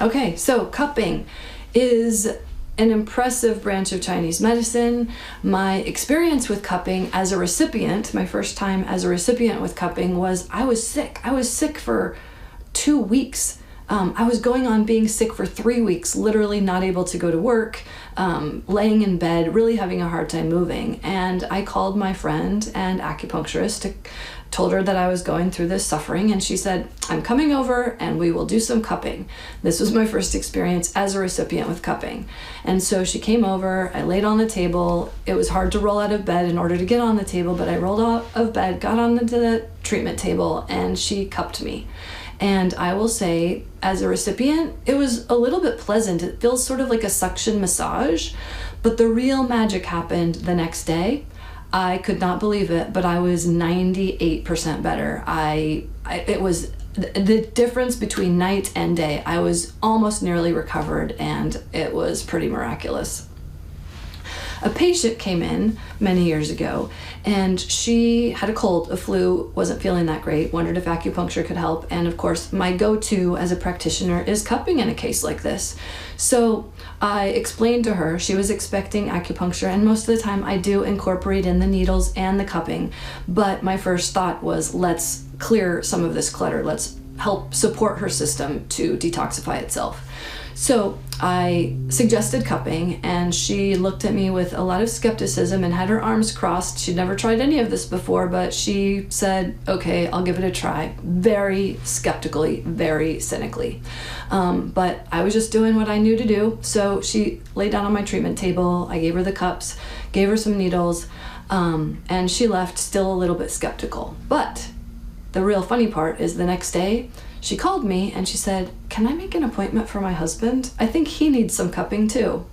Okay, so cupping is an impressive branch of Chinese medicine. My experience with cupping as a recipient, my first time as a recipient with cupping, was I was sick. I was sick for 2 weeks. I was going on being sick for 3 weeks, literally not able to go to work, laying in bed, really having a hard time moving. And I called my friend and acupuncturist, told her that I was going through this suffering, and she said, I'm coming over and we will do some cupping. This was my first experience as a recipient with cupping. And so she came over, I laid on the table. It was hard to roll out of bed in order to get on the table, but I rolled out of bed, got onto the treatment table, and she cupped me. And I will say, as a recipient, it was a little bit pleasant. It feels sort of like a suction massage, but the real magic happened the next day. I could not believe it, but I was 98% better. It was the difference between night and day. I was almost nearly recovered, and it was pretty miraculous. A patient came in many years ago, and she had a cold, a flu, wasn't feeling that great, wondered if acupuncture could help. And of course, my go-to as a practitioner is cupping in a case like this. So I explained to her she was expecting acupuncture, and most of the time I do incorporate in the needles and the cupping. But my first thought was, let's clear some of this clutter. Let's help support her system to detoxify itself. So I suggested cupping, and she looked at me with a lot of skepticism and had her arms crossed. She'd never tried any of this before, but she said, okay, I'll give it a try. Very skeptically, very cynically. But I was just doing what I knew to do. So she laid down on my treatment table. I gave her the cups, gave her some needles, and she left still a little bit skeptical. But the real funny part is the next day, she called me and she said, can I make an appointment for my husband? I think he needs some cupping too.